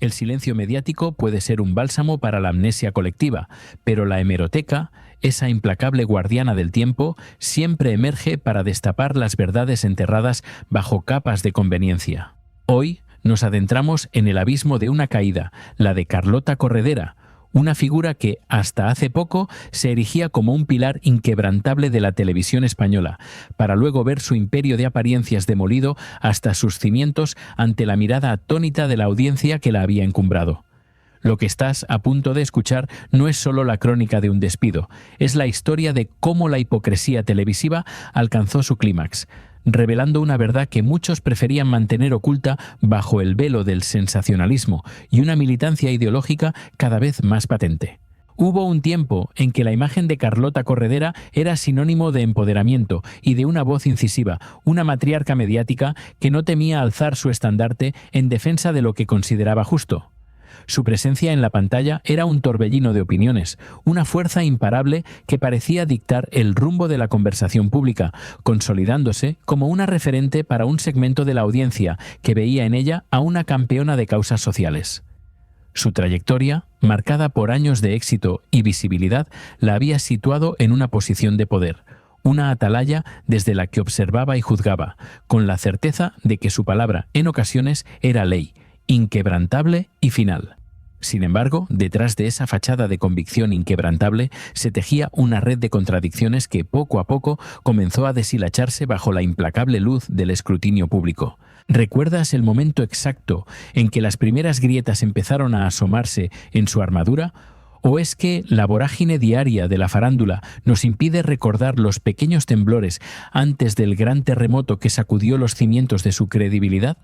El silencio mediático puede ser un bálsamo para la amnesia colectiva, pero la hemeroteca, esa implacable guardiana del tiempo, siempre emerge para destapar las verdades enterradas bajo capas de conveniencia. Hoy nos adentramos en el abismo de una caída, la de Carlota Corredera, una figura que, hasta hace poco, se erigía como un pilar inquebrantable de la televisión española, para luego ver su imperio de apariencias demolido hasta sus cimientos ante la mirada atónita de la audiencia que la había encumbrado. Lo que estás a punto de escuchar no es solo la crónica de un despido, es la historia de cómo la hipocresía televisiva alcanzó su clímax, revelando una verdad que muchos preferían mantener oculta bajo el velo del sensacionalismo y una militancia ideológica cada vez más patente. Hubo un tiempo en que la imagen de Carlota Corredera era sinónimo de empoderamiento y de una voz incisiva, una matriarca mediática que no temía alzar su estandarte en defensa de lo que consideraba justo. Su presencia en la pantalla era un torbellino de opiniones, una fuerza imparable que parecía dictar el rumbo de la conversación pública, consolidándose como una referente para un segmento de la audiencia que veía en ella a una campeona de causas sociales. Su trayectoria, marcada por años de éxito y visibilidad, la había situado en una posición de poder, una atalaya desde la que observaba y juzgaba, con la certeza de que su palabra en ocasiones era ley, inquebrantable y final. Sin embargo, detrás de esa fachada de convicción inquebrantable se tejía una red de contradicciones que poco a poco comenzó a deshilacharse bajo la implacable luz del escrutinio público. ¿Recuerdas el momento exacto en que las primeras grietas empezaron a asomarse en su armadura? ¿O es que la vorágine diaria de la farándula nos impide recordar los pequeños temblores antes del gran terremoto que sacudió los cimientos de su credibilidad?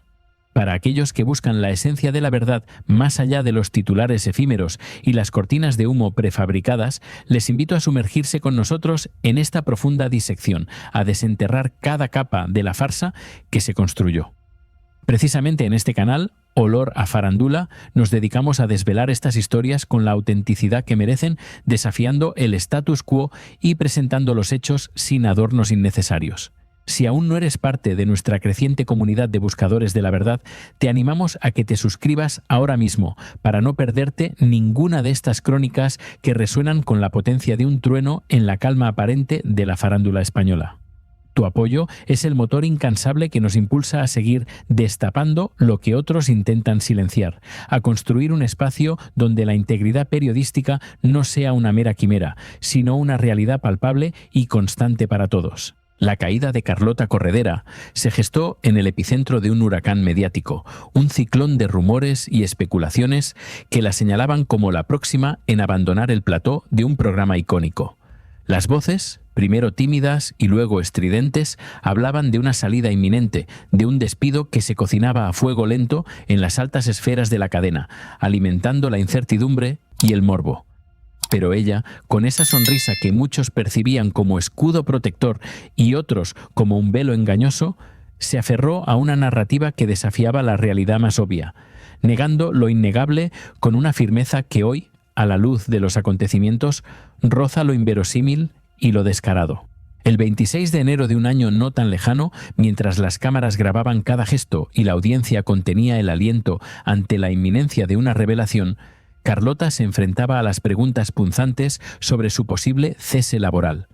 Para aquellos que buscan la esencia de la verdad más allá de los titulares efímeros y las cortinas de humo prefabricadas, les invito a sumergirse con nosotros en esta profunda disección, a desenterrar cada capa de la farsa que se construyó. Precisamente en este canal, Olor a Farándula, nos dedicamos a desvelar estas historias con la autenticidad que merecen, desafiando el status quo y presentando los hechos sin adornos innecesarios. Si aún no eres parte de nuestra creciente comunidad de buscadores de la verdad, te animamos a que te suscribas ahora mismo para no perderte ninguna de estas crónicas que resuenan con la potencia de un trueno en la calma aparente de la farándula española. Tu apoyo es el motor incansable que nos impulsa a seguir destapando lo que otros intentan silenciar, a construir un espacio donde la integridad periodística no sea una mera quimera, sino una realidad palpable y constante para todos. La caída de Carlota Corredera se gestó en el epicentro de un huracán mediático, un ciclón de rumores y especulaciones que la señalaban como la próxima en abandonar el plató de un programa icónico. Las voces, primero tímidas y luego estridentes, hablaban de una salida inminente, de un despido que se cocinaba a fuego lento en las altas esferas de la cadena, alimentando la incertidumbre y el morbo. Pero ella, con esa sonrisa que muchos percibían como escudo protector y otros como un velo engañoso, se aferró a una narrativa que desafiaba la realidad más obvia, negando lo innegable con una firmeza que hoy, a la luz de los acontecimientos, roza lo inverosímil y lo descarado. El 26 de enero de un año no tan lejano, mientras las cámaras grababan cada gesto y la audiencia contenía el aliento ante la inminencia de una revelación, Carlota se enfrentaba a las preguntas punzantes sobre su posible cese laboral.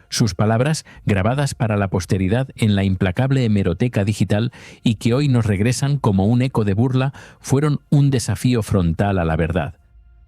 Sus palabras, grabadas para la posteridad en la implacable hemeroteca digital y que hoy nos regresan como un eco de burla, fueron un desafío frontal a la verdad.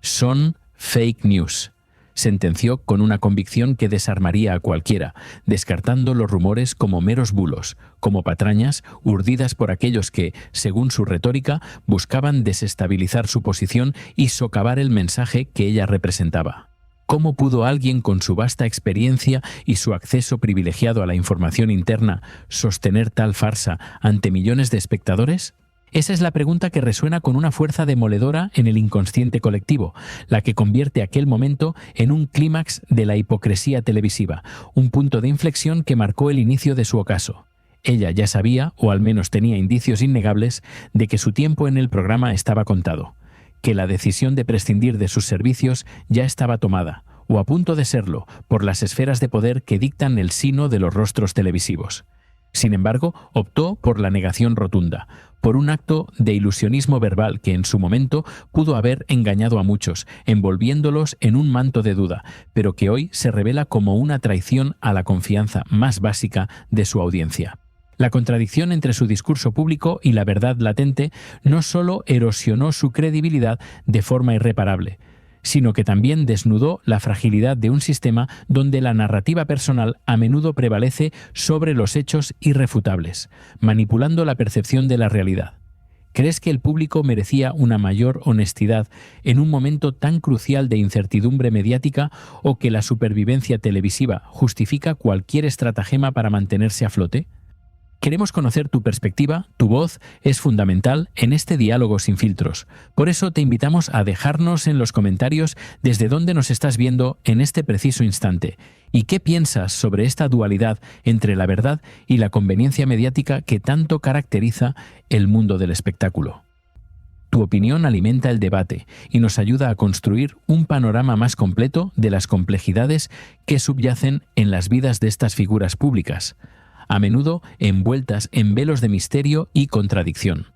Son fake news, sentenció con una convicción que desarmaría a cualquiera, descartando los rumores como meros bulos, como patrañas urdidas por aquellos que, según su retórica, buscaban desestabilizar su posición y socavar el mensaje que ella representaba. ¿Cómo pudo alguien con su vasta experiencia y su acceso privilegiado a la información interna sostener tal farsa ante millones de espectadores? Esa es la pregunta que resuena con una fuerza demoledora en el inconsciente colectivo, la que convierte aquel momento en un clímax de la hipocresía televisiva, un punto de inflexión que marcó el inicio de su ocaso. Ella ya sabía, o al menos tenía indicios innegables, de que su tiempo en el programa estaba contado, que la decisión de prescindir de sus servicios ya estaba tomada, o a punto de serlo, por las esferas de poder que dictan el sino de los rostros televisivos. Sin embargo, optó por la negación rotunda, por un acto de ilusionismo verbal que en su momento pudo haber engañado a muchos, envolviéndolos en un manto de duda, pero que hoy se revela como una traición a la confianza más básica de su audiencia. La contradicción entre su discurso público y la verdad latente no solo erosionó su credibilidad de forma irreparable, sino que también desnudó la fragilidad de un sistema donde la narrativa personal a menudo prevalece sobre los hechos irrefutables, manipulando la percepción de la realidad. ¿Crees que el público merecía una mayor honestidad en un momento tan crucial de incertidumbre mediática o que la supervivencia televisiva justifica cualquier estratagema para mantenerse a flote? Queremos conocer tu perspectiva, tu voz es fundamental en este diálogo sin filtros. Por eso te invitamos a dejarnos en los comentarios desde dónde nos estás viendo en este preciso instante y qué piensas sobre esta dualidad entre la verdad y la conveniencia mediática que tanto caracteriza el mundo del espectáculo. Tu opinión alimenta el debate y nos ayuda a construir un panorama más completo de las complejidades que subyacen en las vidas de estas figuras públicas, a menudo envueltas en velos de misterio y contradicción.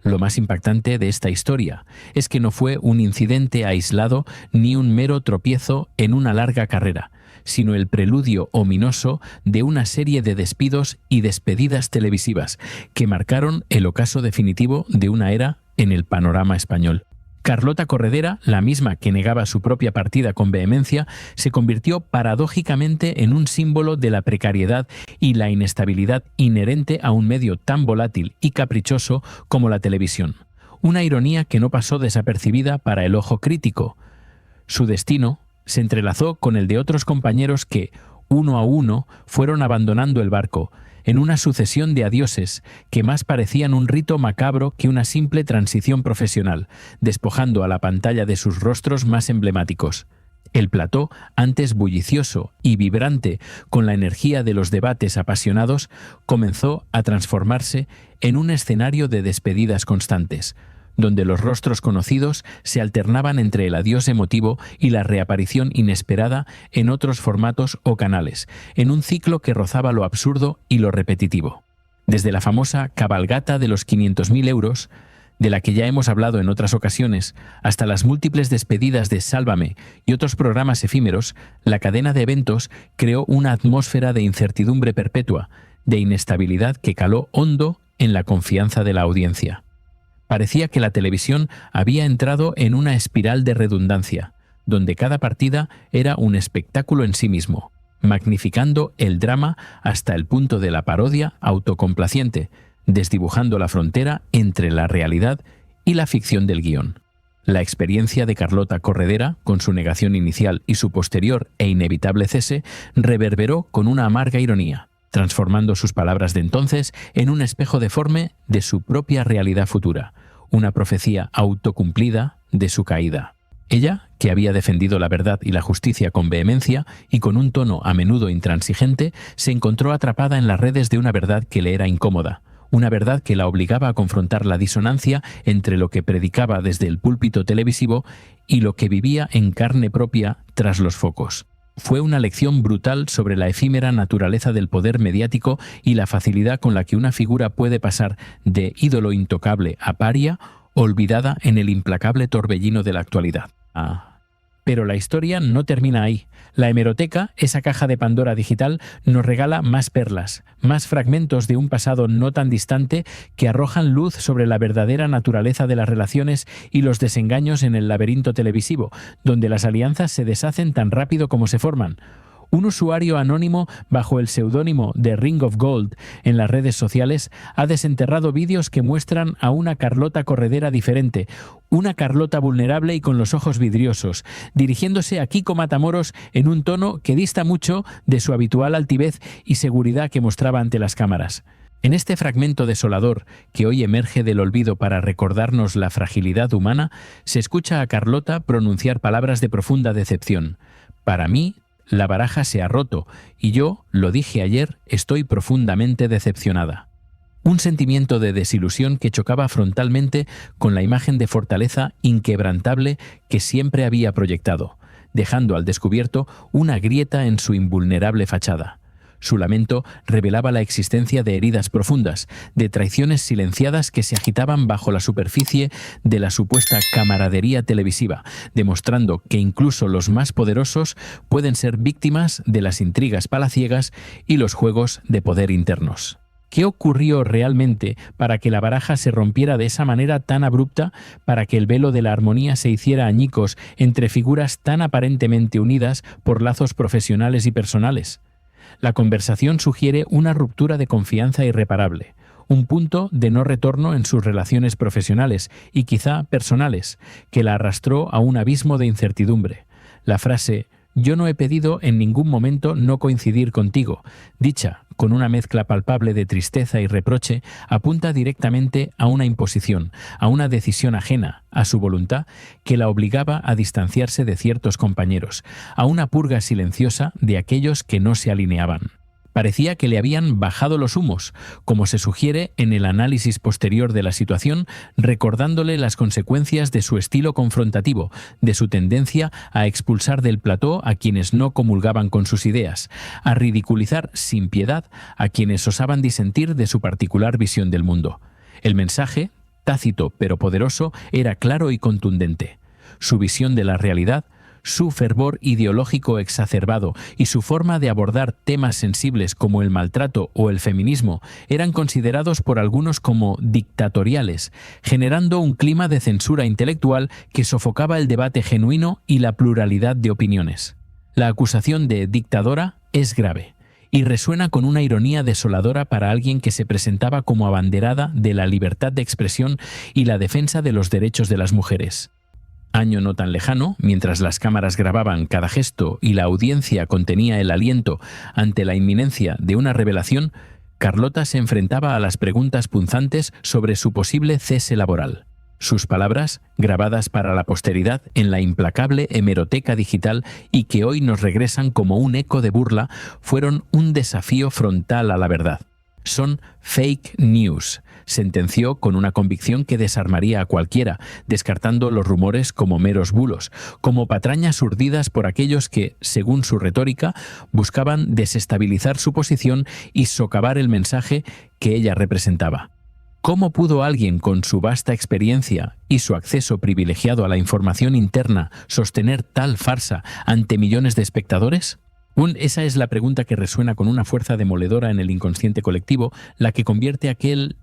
Lo más impactante de esta historia es que no fue un incidente aislado ni un mero tropiezo en una larga carrera, sino el preludio ominoso de una serie de despidos y despedidas televisivas que marcaron el ocaso definitivo de una era en el panorama español. Carlota Corredera, la misma que negaba su propia partida con vehemencia, se convirtió paradójicamente en un símbolo de la precariedad y la inestabilidad inherente a un medio tan volátil y caprichoso como la televisión. Una ironía que no pasó desapercibida para el ojo crítico. Su destino se entrelazó con el de otros compañeros que, uno a uno, fueron abandonando el barco, en una sucesión de adioses que más parecían un rito macabro que una simple transición profesional, despojando a la pantalla de sus rostros más emblemáticos. El plató, antes bullicioso y vibrante con la energía de los debates apasionados, comenzó a transformarse en un escenario de despedidas constantes, donde los rostros conocidos se alternaban entre el adiós emotivo y la reaparición inesperada en otros formatos o canales, en un ciclo que rozaba lo absurdo y lo repetitivo. Desde la famosa cabalgata de los 500.000 euros, de la que ya hemos hablado en otras ocasiones, hasta las múltiples despedidas de Sálvame y otros programas efímeros, la cadena de eventos creó una atmósfera de incertidumbre perpetua, de inestabilidad que caló hondo en la confianza de la audiencia. Parecía que la televisión había entrado en una espiral de redundancia, donde cada partida era un espectáculo en sí mismo, magnificando el drama hasta el punto de la parodia autocomplaciente, desdibujando la frontera entre la realidad y la ficción del guión. La experiencia de Carlota Corredera, con su negación inicial y su posterior e inevitable cese, reverberó con una amarga ironía, transformando sus palabras de entonces en un espejo deforme de su propia realidad futura, una profecía autocumplida de su caída. Ella, que había defendido la verdad y la justicia con vehemencia y con un tono a menudo intransigente, se encontró atrapada en las redes de una verdad que le era incómoda, una verdad que la obligaba a confrontar la disonancia entre lo que predicaba desde el púlpito televisivo y lo que vivía en carne propia tras los focos. Fue una lección brutal sobre la efímera naturaleza del poder mediático y la facilidad con la que una figura puede pasar de ídolo intocable a paria, olvidada en el implacable torbellino de la actualidad. Pero la historia no termina ahí. La hemeroteca, esa caja de Pandora digital, nos regala más perlas, más fragmentos de un pasado no tan distante que arrojan luz sobre la verdadera naturaleza de las relaciones y los desengaños en el laberinto televisivo, donde las alianzas se deshacen tan rápido como se forman. Un usuario anónimo bajo el seudónimo de Ring of Gold en las redes sociales ha desenterrado vídeos que muestran a una Carlota Corredera diferente, una Carlota vulnerable y con los ojos vidriosos, dirigiéndose a Kiko Matamoros en un tono que dista mucho de su habitual altivez y seguridad que mostraba ante las cámaras. En este fragmento desolador que hoy emerge del olvido para recordarnos la fragilidad humana, se escucha a Carlota pronunciar palabras de profunda decepción. Para mí, la baraja se ha roto y yo, lo dije ayer, estoy profundamente decepcionada. Un sentimiento de desilusión que chocaba frontalmente con la imagen de fortaleza inquebrantable que siempre había proyectado, dejando al descubierto una grieta en su invulnerable fachada. Su lamento revelaba la existencia de heridas profundas, de traiciones silenciadas que se agitaban bajo la superficie de la supuesta camaradería televisiva, demostrando que incluso los más poderosos pueden ser víctimas de las intrigas palaciegas y los juegos de poder internos. ¿Qué ocurrió realmente para que la baraja se rompiera de esa manera tan abrupta, para que el velo de la armonía se hiciera añicos entre figuras tan aparentemente unidas por lazos profesionales y personales? La conversación sugiere una ruptura de confianza irreparable, un punto de no retorno en sus relaciones profesionales y quizá personales, que la arrastró a un abismo de incertidumbre. La frase «Yo no he pedido en ningún momento no coincidir contigo», dicha con una mezcla palpable de tristeza y reproche, apunta directamente a una imposición, a una decisión ajena a su voluntad que la obligaba a distanciarse de ciertos compañeros, a una purga silenciosa de aquellos que no se alineaban. Parecía que le habían bajado los humos, como se sugiere en el análisis posterior de la situación, recordándole las consecuencias de su estilo confrontativo, de su tendencia a expulsar del plató a quienes no comulgaban con sus ideas, a ridiculizar sin piedad a quienes osaban disentir de su particular visión del mundo. El mensaje, tácito pero poderoso, era claro y contundente. Su visión de la realidad, su fervor ideológico exacerbado y su forma de abordar temas sensibles como el maltrato o el feminismo eran considerados por algunos como dictatoriales, generando un clima de censura intelectual que sofocaba el debate genuino y la pluralidad de opiniones. La acusación de dictadora es grave y resuena con una ironía desoladora para alguien que se presentaba como abanderada de la libertad de expresión y la defensa de los derechos de las mujeres. Año no tan lejano, mientras las cámaras grababan cada gesto y la audiencia contenía el aliento ante la inminencia de una revelación, Carlota se enfrentaba a las preguntas punzantes sobre su posible cese laboral. Sus palabras, grabadas para la posteridad en la implacable hemeroteca digital y que hoy nos regresan como un eco de burla, fueron un desafío frontal a la verdad. Son fake news, sentenció con una convicción que desarmaría a cualquiera, descartando los rumores como meros bulos, como patrañas urdidas por aquellos que, según su retórica, buscaban desestabilizar su posición y socavar el mensaje que ella representaba. ¿Cómo pudo alguien con su vasta experiencia y su acceso privilegiado a la información interna sostener tal farsa ante millones de espectadores? Esa es la pregunta que resuena con una fuerza demoledora en el inconsciente colectivo, la que convierte aquel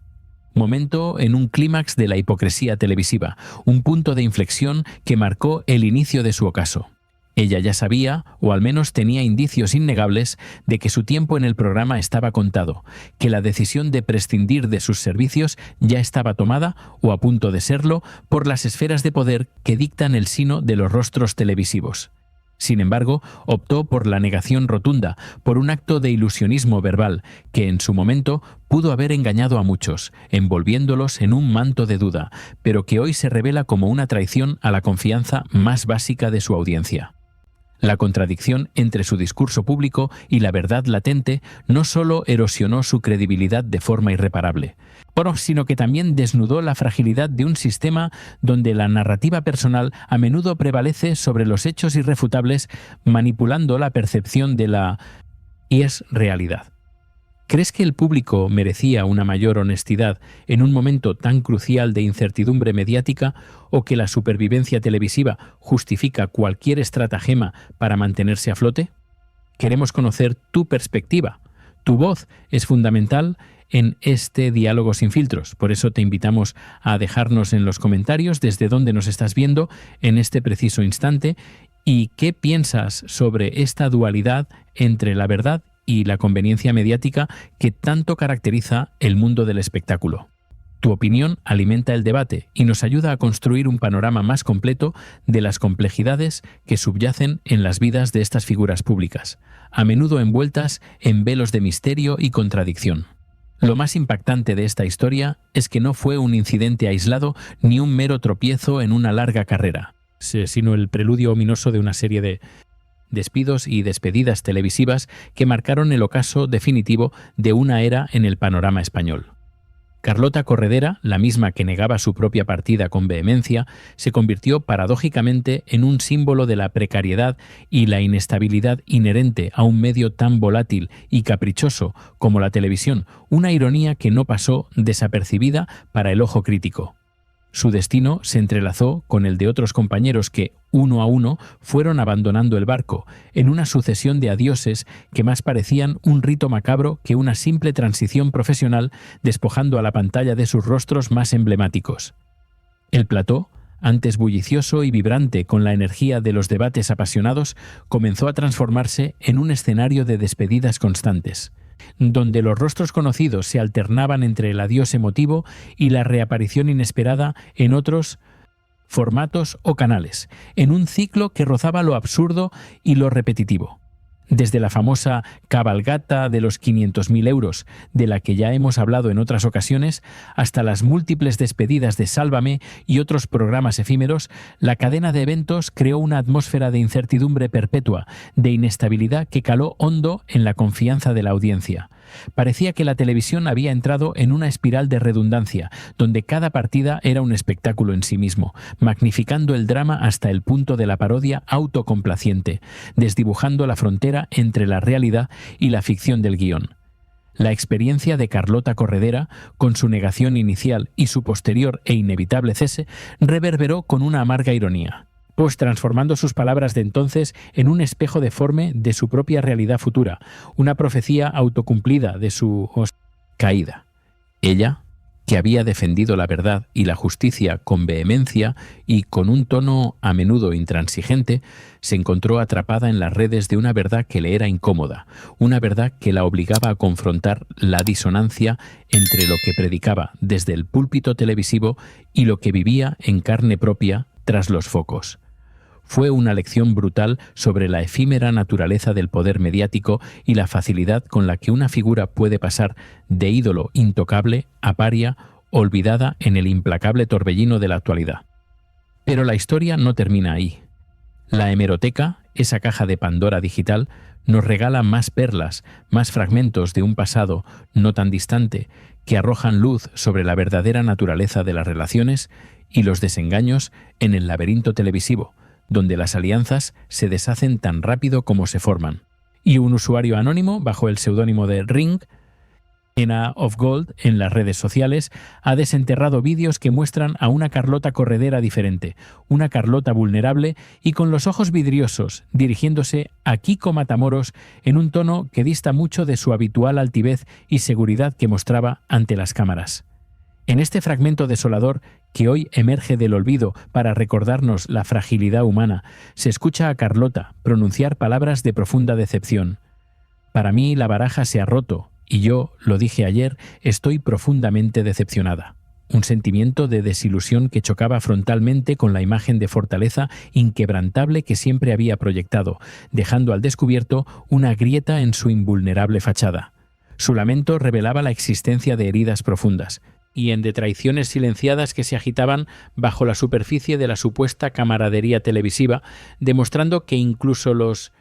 momento en un clímax de la hipocresía televisiva, un punto de inflexión que marcó el inicio de su ocaso. Ella ya sabía, o al menos tenía indicios innegables, de que su tiempo en el programa estaba contado, que la decisión de prescindir de sus servicios ya estaba tomada, o a punto de serlo, por las esferas de poder que dictan el sino de los rostros televisivos. Sin embargo, optó por la negación rotunda, por un acto de ilusionismo verbal que en su momento pudo haber engañado a muchos, envolviéndolos en un manto de duda, pero que hoy se revela como una traición a la confianza más básica de su audiencia. La contradicción entre su discurso público y la verdad latente no solo erosionó su credibilidad de forma irreparable, sino que también desnudó la fragilidad de un sistema donde la narrativa personal a menudo prevalece sobre los hechos irrefutables, manipulando la percepción de la realidad. ¿Crees que el público merecía una mayor honestidad en un momento tan crucial de incertidumbre mediática, o que la supervivencia televisiva justifica cualquier estratagema para mantenerse a flote? Queremos conocer tu perspectiva. Tu voz es fundamental en este diálogo sin filtros. Por eso te invitamos a dejarnos en los comentarios desde dónde nos estás viendo en este preciso instante y qué piensas sobre esta dualidad entre la verdad y la conveniencia mediática que tanto caracteriza el mundo del espectáculo. Tu opinión alimenta el debate y nos ayuda a construir un panorama más completo de las complejidades que subyacen en las vidas de estas figuras públicas, a menudo envueltas en velos de misterio y contradicción. Lo más impactante de esta historia es que no fue un incidente aislado ni un mero tropiezo en una larga carrera, sino el preludio ominoso de una serie de despidos y despedidas televisivas que marcaron el ocaso definitivo de una era en el panorama español. Carlota Corredera, la misma que negaba su propia partida con vehemencia, se convirtió paradójicamente en un símbolo de la precariedad y la inestabilidad inherente a un medio tan volátil y caprichoso como la televisión, una ironía que no pasó desapercibida para el ojo crítico. Su destino se entrelazó con el de otros compañeros que, uno a uno, fueron abandonando el barco, en una sucesión de adioses que más parecían un rito macabro que una simple transición profesional, despojando a la pantalla de sus rostros más emblemáticos. El plató, antes bullicioso y vibrante con la energía de los debates apasionados, comenzó a transformarse en un escenario de despedidas constantes, donde los rostros conocidos se alternaban entre el adiós emotivo y la reaparición inesperada en otros formatos o canales, en un ciclo que rozaba lo absurdo y lo repetitivo. Desde la famosa cabalgata de los 500.000 euros, de la que ya hemos hablado en otras ocasiones, hasta las múltiples despedidas de Sálvame y otros programas efímeros, la cadena de eventos creó una atmósfera de incertidumbre perpetua, de inestabilidad que caló hondo en la confianza de la audiencia. Parecía que la televisión había entrado en una espiral de redundancia, donde cada partida era un espectáculo en sí mismo, magnificando el drama hasta el punto de la parodia autocomplaciente, desdibujando la frontera entre la realidad y la ficción del guión. La experiencia de Carlota Corredera, con su negación inicial y su posterior e inevitable cese, reverberó con una amarga ironía, pues transformando sus palabras de entonces en un espejo deforme de su propia realidad futura, una profecía autocumplida de su caída. Ella, que había defendido la verdad y la justicia con vehemencia y con un tono a menudo intransigente, se encontró atrapada en las redes de una verdad que le era incómoda, una verdad que la obligaba a confrontar la disonancia entre lo que predicaba desde el púlpito televisivo y lo que vivía en carne propia tras los focos. Fue una lección brutal sobre la efímera naturaleza del poder mediático y la facilidad con la que una figura puede pasar de ídolo intocable a paria olvidada en el implacable torbellino de la actualidad. Pero la historia no termina ahí. La hemeroteca, esa caja de Pandora digital, nos regala más perlas, más fragmentos de un pasado no tan distante que arrojan luz sobre la verdadera naturaleza de las relaciones y los desengaños en el laberinto televisivo, donde las alianzas se deshacen tan rápido como se forman. Y un usuario anónimo, bajo el seudónimo de Ring, Ena of Gold, en las redes sociales, ha desenterrado vídeos que muestran a una Carlota Corredera diferente, una Carlota vulnerable y con los ojos vidriosos, dirigiéndose a Kiko Matamoros en un tono que dista mucho de su habitual altivez y seguridad que mostraba ante las cámaras. En este fragmento desolador, que hoy emerge del olvido para recordarnos la fragilidad humana, se escucha a Carlota pronunciar palabras de profunda decepción. Para mí la baraja se ha roto, y yo, lo dije ayer, estoy profundamente decepcionada. Un sentimiento de desilusión que chocaba frontalmente con la imagen de fortaleza inquebrantable que siempre había proyectado, dejando al descubierto una grieta en su invulnerable fachada. Su lamento revelaba la existencia de heridas profundas y de traiciones silenciadas que se agitaban bajo la superficie de la supuesta camaradería televisiva, demostrando que incluso los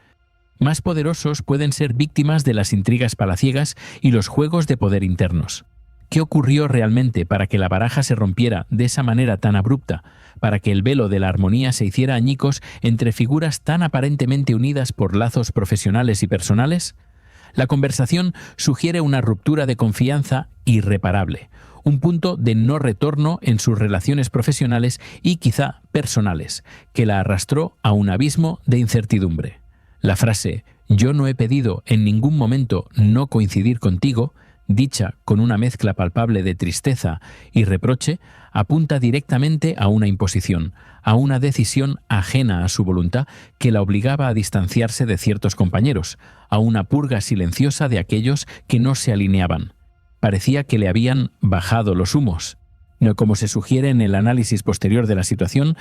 más poderosos pueden ser víctimas de las intrigas palaciegas y los juegos de poder internos. ¿Qué ocurrió realmente para que la baraja se rompiera de esa manera tan abrupta, para que el velo de la armonía se hiciera añicos entre figuras tan aparentemente unidas por lazos profesionales y personales? La conversación sugiere una ruptura de confianza irreparable, un punto de no retorno en sus relaciones profesionales y quizá personales, que la arrastró a un abismo de incertidumbre. La frase «yo no he pedido en ningún momento no coincidir contigo», dicha con una mezcla palpable de tristeza y reproche, apunta directamente a una imposición, a una decisión ajena a su voluntad que la obligaba a distanciarse de ciertos compañeros, a una purga silenciosa de aquellos que no se alineaban. Parecía que le habían bajado los humos, como se sugiere en el análisis posterior de la situación,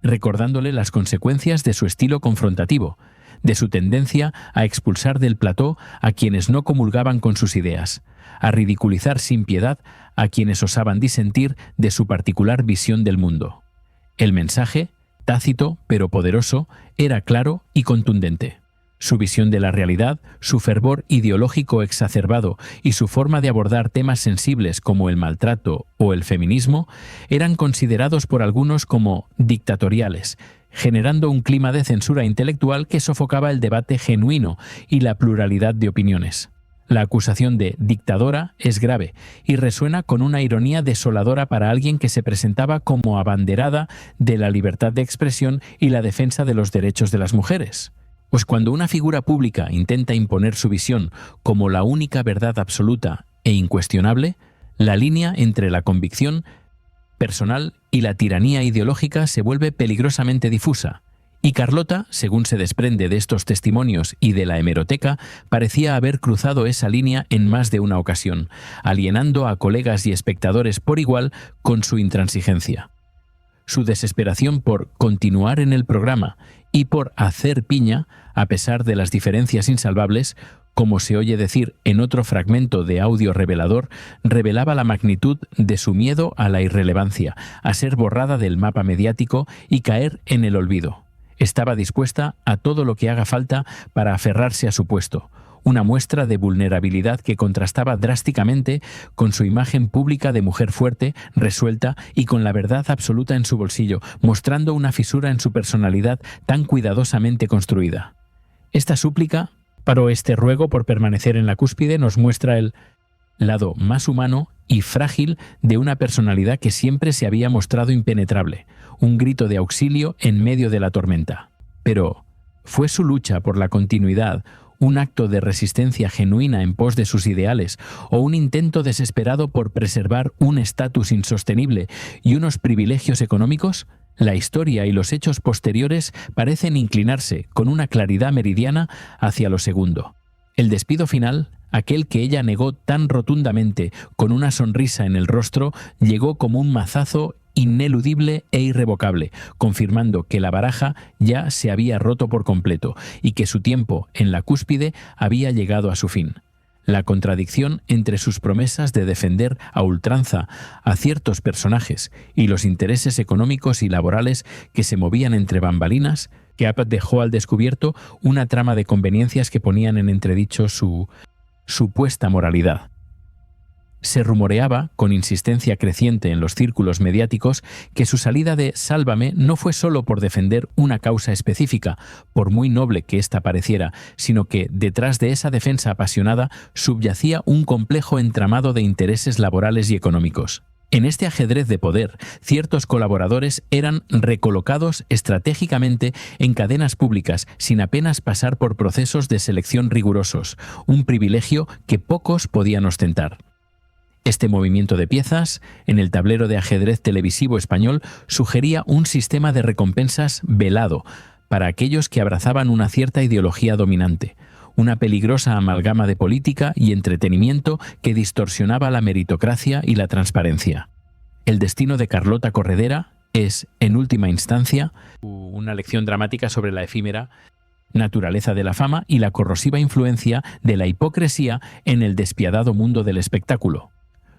recordándole las consecuencias de su estilo confrontativo, de su tendencia a expulsar del plató a quienes no comulgaban con sus ideas, a ridiculizar sin piedad a quienes osaban disentir de su particular visión del mundo. El mensaje, tácito pero poderoso, era claro y contundente. Su visión de la realidad, su fervor ideológico exacerbado y su forma de abordar temas sensibles como el maltrato o el feminismo eran considerados por algunos como dictatoriales, generando un clima de censura intelectual que sofocaba el debate genuino y la pluralidad de opiniones. La acusación de dictadora es grave y resuena con una ironía desoladora para alguien que se presentaba como abanderada de la libertad de expresión y la defensa de los derechos de las mujeres. Pues cuando una figura pública intenta imponer su visión como la única verdad absoluta e incuestionable, la línea entre la convicción personal y la tiranía ideológica se vuelve peligrosamente difusa. Y Carlota, según se desprende de estos testimonios y de la hemeroteca, parecía haber cruzado esa línea en más de una ocasión, alienando a colegas y espectadores por igual con su intransigencia. Su desesperación por continuar en el programa y por hacer piña, a pesar de las diferencias insalvables, como se oye decir en otro fragmento de audio revelador, revelaba la magnitud de su miedo a la irrelevancia, a ser borrada del mapa mediático y caer en el olvido. Estaba dispuesta a todo lo que haga falta para aferrarse a su puesto, una muestra de vulnerabilidad que contrastaba drásticamente con su imagen pública de mujer fuerte, resuelta y con la verdad absoluta en su bolsillo, mostrando una fisura en su personalidad tan cuidadosamente construida. Esta súplica, este ruego por permanecer en la cúspide, nos muestra el lado más humano y frágil de una personalidad que siempre se había mostrado impenetrable, un grito de auxilio en medio de la tormenta. Pero, ¿fue su lucha por la continuidad un acto de resistencia genuina en pos de sus ideales o un intento desesperado por preservar un estatus insostenible y unos privilegios económicos? La historia y los hechos posteriores parecen inclinarse con una claridad meridiana hacia lo segundo. El despido final, aquel que ella negó tan rotundamente con una sonrisa en el rostro, llegó como un mazazo ineludible e irrevocable, confirmando que la baraja ya se había roto por completo y que su tiempo en la cúspide había llegado a su fin. La contradicción entre sus promesas de defender a ultranza a ciertos personajes y los intereses económicos y laborales que se movían entre bambalinas, que Abbott dejó al descubierto una trama de conveniencias que ponían en entredicho su supuesta moralidad. Se rumoreaba, con insistencia creciente en los círculos mediáticos, que su salida de Sálvame no fue solo por defender una causa específica, por muy noble que ésta pareciera, sino que detrás de esa defensa apasionada subyacía un complejo entramado de intereses laborales y económicos. En este ajedrez de poder, ciertos colaboradores eran recolocados estratégicamente en cadenas públicas sin apenas pasar por procesos de selección rigurosos, un privilegio que pocos podían ostentar. Este movimiento de piezas, en el tablero de ajedrez televisivo español, sugería un sistema de recompensas velado para aquellos que abrazaban una cierta ideología dominante, una peligrosa amalgama de política y entretenimiento que distorsionaba la meritocracia y la transparencia. El destino de Carlota Corredera es, en última instancia, una lección dramática sobre la efímera naturaleza de la fama y la corrosiva influencia de la hipocresía en el despiadado mundo del espectáculo.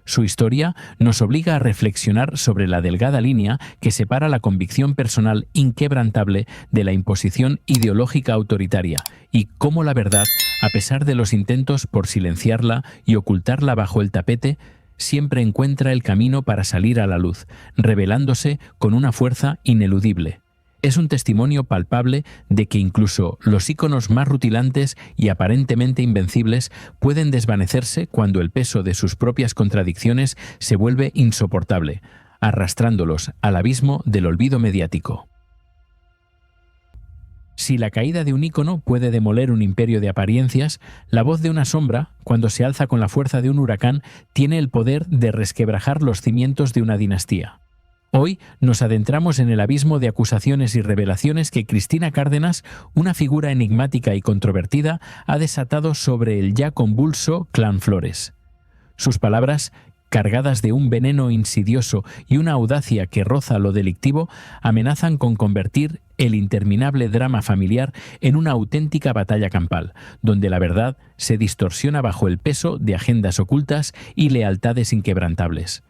Su historia nos obliga a reflexionar sobre la delgada línea que separa la convicción personal inquebrantable de la imposición ideológica autoritaria y cómo la verdad, a pesar de los intentos por silenciarla y ocultarla bajo el tapete, siempre encuentra el camino para salir a la luz, revelándose con una fuerza ineludible. Es un testimonio palpable de que incluso los íconos más rutilantes y aparentemente invencibles pueden desvanecerse cuando el peso de sus propias contradicciones se vuelve insoportable, arrastrándolos al abismo del olvido mediático. Si la caída de un ícono puede demoler un imperio de apariencias, la voz de una sombra, cuando se alza con la fuerza de un huracán, tiene el poder de resquebrajar los cimientos de una dinastía. Hoy nos adentramos en el abismo de acusaciones y revelaciones que Cristina Cárdenas, una figura enigmática y controvertida, ha desatado sobre el ya convulso clan Flores. Sus palabras, cargadas de un veneno insidioso y una audacia que roza lo delictivo, amenazan con convertir el interminable drama familiar en una auténtica batalla campal, donde la verdad se distorsiona bajo el peso de agendas ocultas y lealtades inquebrantables.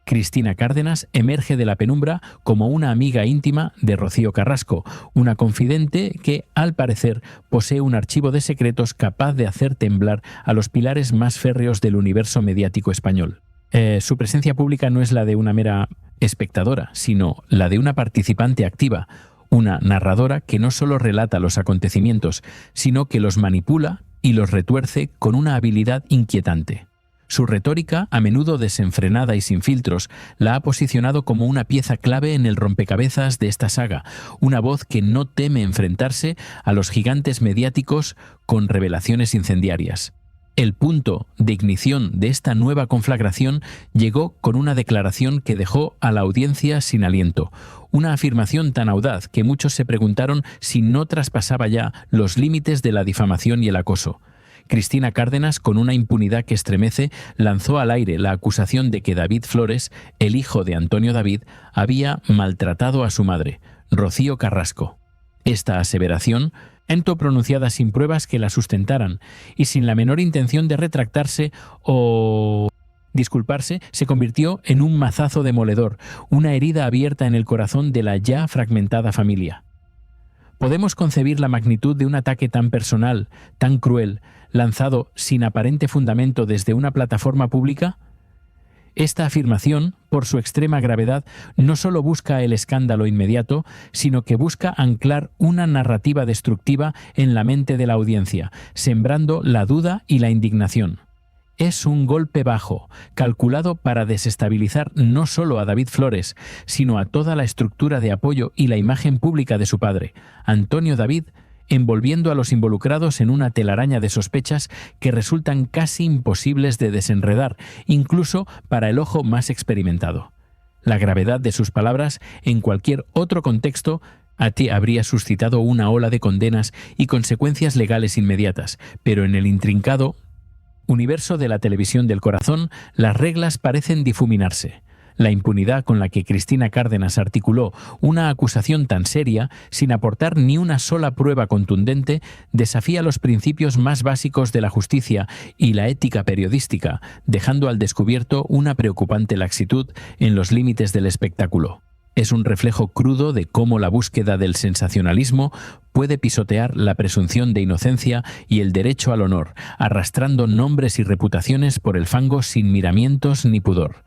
Cristina Cárdenas emerge de la penumbra como una amiga íntima de Rocío Carrasco, una confidente que, al parecer, posee un archivo de secretos capaz de hacer temblar a los pilares más férreos del universo mediático español. Su presencia pública no es la de una mera espectadora, sino la de una participante activa, una narradora que no solo relata los acontecimientos, sino que los manipula y los retuerce con una habilidad inquietante. Su retórica, a menudo desenfrenada y sin filtros, la ha posicionado como una pieza clave en el rompecabezas de esta saga, una voz que no teme enfrentarse a los gigantes mediáticos con revelaciones incendiarias. El punto de ignición de esta nueva conflagración llegó con una declaración que dejó a la audiencia sin aliento, una afirmación tan audaz que muchos se preguntaron si no traspasaba ya los límites de la difamación y el acoso. Cristina Cárdenas, con una impunidad que estremece, lanzó al aire la acusación de que David Flores, el hijo de Antonio David, había maltratado a su madre, Rocío Carrasco. Esta aseveración, pronunciada sin pruebas que la sustentaran y sin la menor intención de retractarse o disculparse, se convirtió en un mazazo demoledor, una herida abierta en el corazón de la ya fragmentada familia. ¿Podemos concebir la magnitud de un ataque tan personal, tan cruel, lanzado sin aparente fundamento desde una plataforma pública? Esta afirmación, por su extrema gravedad, no solo busca el escándalo inmediato, sino que busca anclar una narrativa destructiva en la mente de la audiencia, sembrando la duda y la indignación. Es un golpe bajo, calculado para desestabilizar no solo a David Flores, sino a toda la estructura de apoyo y la imagen pública de su padre, Antonio David, envolviendo a los involucrados en una telaraña de sospechas que resultan casi imposibles de desenredar, incluso para el ojo más experimentado. La gravedad de sus palabras, en cualquier otro contexto, habría suscitado una ola de condenas y consecuencias legales inmediatas, pero en el intrincado universo de la televisión del corazón, las reglas parecen difuminarse. La impunidad con la que Cristina Cárdenas articuló una acusación tan seria, sin aportar ni una sola prueba contundente, desafía los principios más básicos de la justicia y la ética periodística, dejando al descubierto una preocupante laxitud en los límites del espectáculo. Es un reflejo crudo de cómo la búsqueda del sensacionalismo puede pisotear la presunción de inocencia y el derecho al honor, arrastrando nombres y reputaciones por el fango sin miramientos ni pudor.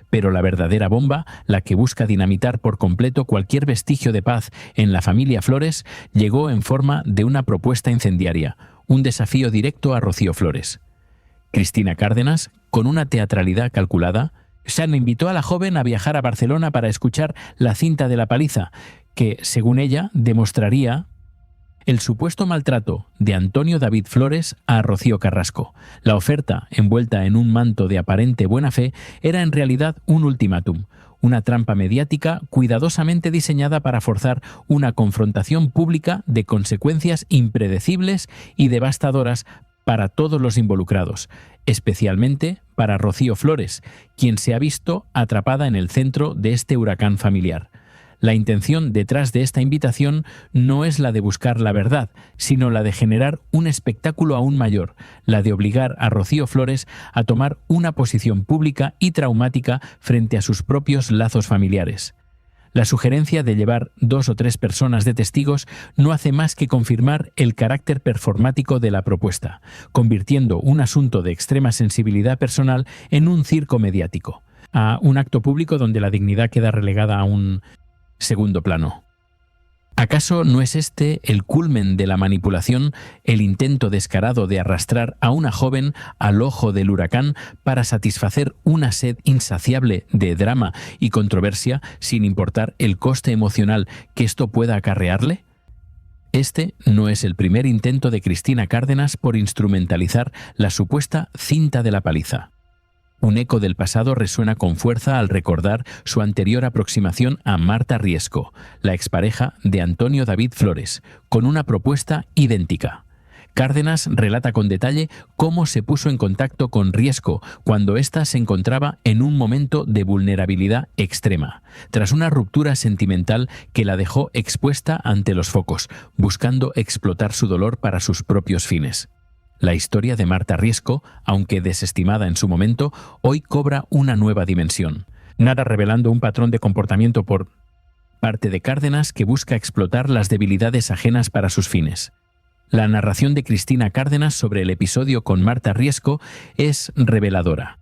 Pero la verdadera bomba, la que busca dinamitar por completo cualquier vestigio de paz en la familia Flores, llegó en forma de una propuesta incendiaria, un desafío directo a Rocío Flores. Cristina Cárdenas, con una teatralidad calculada, invitó a la joven a viajar a Barcelona para escuchar la cinta de la paliza, que, según ella, demostraría el supuesto maltrato de Antonio David Flores a Rocío Carrasco. La oferta, envuelta en un manto de aparente buena fe, era en realidad un ultimátum, una trampa mediática cuidadosamente diseñada para forzar una confrontación pública de consecuencias impredecibles y devastadoras para todos los involucrados, especialmente para Rocío Flores, quien se ha visto atrapada en el centro de este huracán familiar. La intención detrás de esta invitación no es la de buscar la verdad, sino la de generar un espectáculo aún mayor, la de obligar a Rocío Flores a tomar una posición pública y traumática frente a sus propios lazos familiares. La sugerencia de llevar 2 o 3 personas de testigos no hace más que confirmar el carácter performático de la propuesta, convirtiendo un asunto de extrema sensibilidad personal en un circo mediático, a un acto público donde la dignidad queda relegada a un segundo plano. ¿Acaso no es este el culmen de la manipulación, el intento descarado de arrastrar a una joven al ojo del huracán para satisfacer una sed insaciable de drama y controversia sin importar el coste emocional que esto pueda acarrearle? Este no es el primer intento de Cristina Cárdenas por instrumentalizar la supuesta cinta de la paliza. Un eco del pasado resuena con fuerza al recordar su anterior aproximación a Marta Riesco, la expareja de Antonio David Flores, con una propuesta idéntica. Cárdenas relata con detalle cómo se puso en contacto con Riesco cuando ésta se encontraba en un momento de vulnerabilidad extrema, tras una ruptura sentimental que la dejó expuesta ante los focos, buscando explotar su dolor para sus propios fines. La historia de Marta Riesco, aunque desestimada en su momento, hoy cobra una nueva dimensión. nada revelando un patrón de comportamiento por parte de Cárdenas que busca explotar las debilidades ajenas para sus fines. La narración de Cristina Cárdenas sobre el episodio con Marta Riesco es reveladora.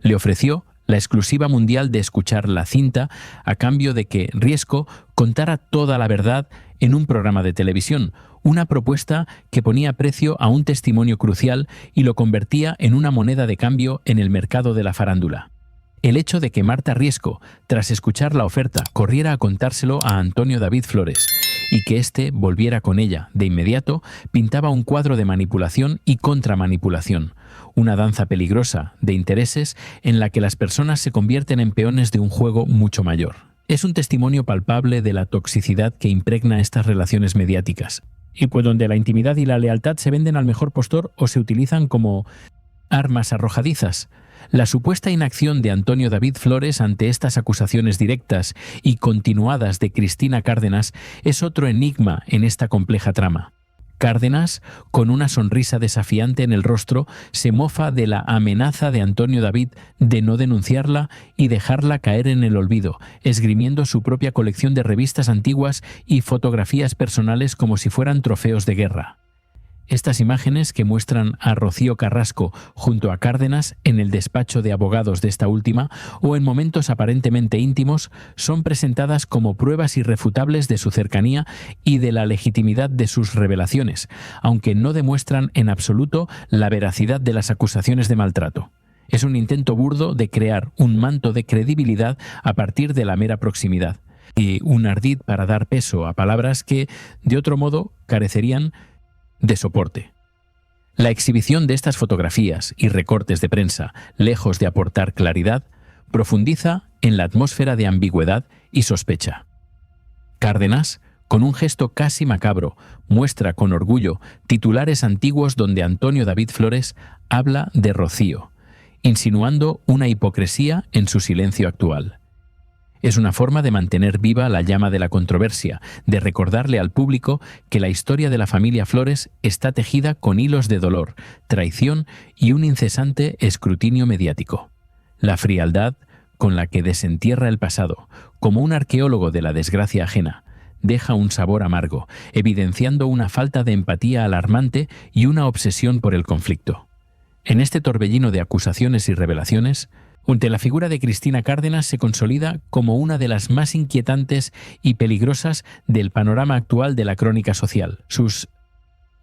Le ofreció la exclusiva mundial de escuchar la cinta a cambio de que Riesco contara toda la verdad en un programa de televisión, una propuesta que ponía precio a un testimonio crucial y lo convertía en una moneda de cambio en el mercado de la farándula. El hecho de que Marta Riesco, tras escuchar la oferta, corriera a contárselo a Antonio David Flores y que éste volviera con ella de inmediato, pintaba un cuadro de manipulación y contramanipulación, una danza peligrosa de intereses en la que las personas se convierten en peones de un juego mucho mayor. Es un testimonio palpable de la toxicidad que impregna estas relaciones mediáticas, y pues donde la intimidad y la lealtad se venden al mejor postor o se utilizan como armas arrojadizas. La supuesta inacción de Antonio David Flores ante estas acusaciones directas y continuadas de Cristina Cárdenas es otro enigma en esta compleja trama. Cárdenas, con una sonrisa desafiante en el rostro, se mofa de la amenaza de Antonio David de no denunciarla y dejarla caer en el olvido, esgrimiendo su propia colección de revistas antiguas y fotografías personales como si fueran trofeos de guerra. Estas imágenes que muestran a Rocío Carrasco junto a Cárdenas en el despacho de abogados de esta última o en momentos aparentemente íntimos son presentadas como pruebas irrefutables de su cercanía y de la legitimidad de sus revelaciones, aunque no demuestran en absoluto la veracidad de las acusaciones de maltrato. Es un intento burdo de crear un manto de credibilidad a partir de la mera proximidad y un ardid para dar peso a palabras que, de otro modo, carecerían de soporte. La exhibición de estas fotografías y recortes de prensa, lejos de aportar claridad, profundiza en la atmósfera de ambigüedad y sospecha. Cárdenas, con un gesto casi macabro, muestra con orgullo titulares antiguos donde Antonio David Flores habla de Rocío, insinuando una hipocresía en su silencio actual. Es una forma de mantener viva la llama de la controversia, de recordarle al público que la historia de la familia Flores está tejida con hilos de dolor, traición y un incesante escrutinio mediático. La frialdad con la que desentierra el pasado, como un arqueólogo de la desgracia ajena, deja un sabor amargo, evidenciando una falta de empatía alarmante y una obsesión por el conflicto. En este torbellino de acusaciones y revelaciones, la figura de Cristina Cárdenas se consolida como una de las más inquietantes y peligrosas del panorama actual de la crónica social. Sus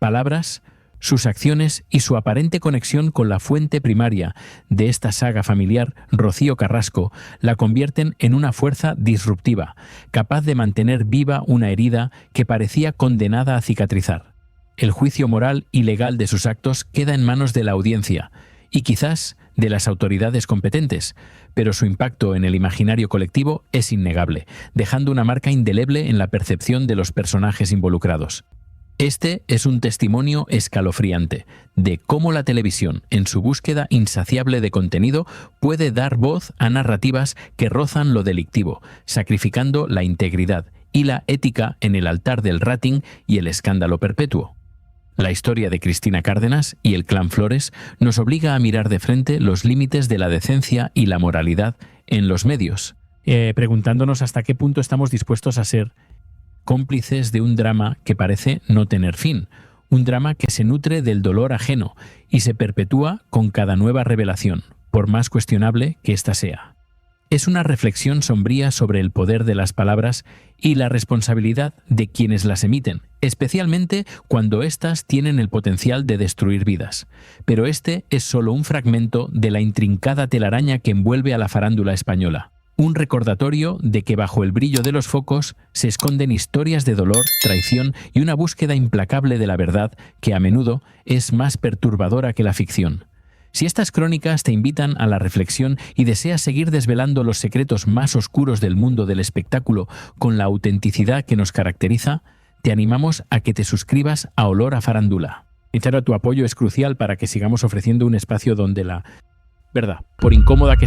palabras, sus acciones y su aparente conexión con la fuente primaria de esta saga familiar, Rocío Carrasco, la convierten en una fuerza disruptiva, capaz de mantener viva una herida que parecía condenada a cicatrizar. El juicio moral y legal de sus actos queda en manos de la audiencia, y quizás de las autoridades competentes, pero su impacto en el imaginario colectivo es innegable, dejando una marca indeleble en la percepción de los personajes involucrados. Este es un testimonio escalofriante de cómo la televisión, en su búsqueda insaciable de contenido, puede dar voz a narrativas que rozan lo delictivo, sacrificando la integridad y la ética en el altar del rating y el escándalo perpetuo. La historia de Cristina Cárdenas y el clan Flores nos obliga a mirar de frente los límites de la decencia y la moralidad en los medios, preguntándonos hasta qué punto estamos dispuestos a ser cómplices de un drama que parece no tener fin, un drama que se nutre del dolor ajeno y se perpetúa con cada nueva revelación, por más cuestionable que ésta sea. Es una reflexión sombría sobre el poder de las palabras y la responsabilidad de quienes las emiten, especialmente cuando éstas tienen el potencial de destruir vidas. Pero este es solo un fragmento de la intrincada telaraña que envuelve a la farándula española. Un recordatorio de que bajo el brillo de los focos se esconden historias de dolor, traición y una búsqueda implacable de la verdad que a menudo es más perturbadora que la ficción. Si estas crónicas te invitan a la reflexión y deseas seguir desvelando los secretos más oscuros del mundo del espectáculo con la autenticidad que nos caracteriza, te animamos a que te suscribas a Olor a Farándula. Tu apoyo es crucial para que sigamos ofreciendo un espacio donde la verdad, por incómoda que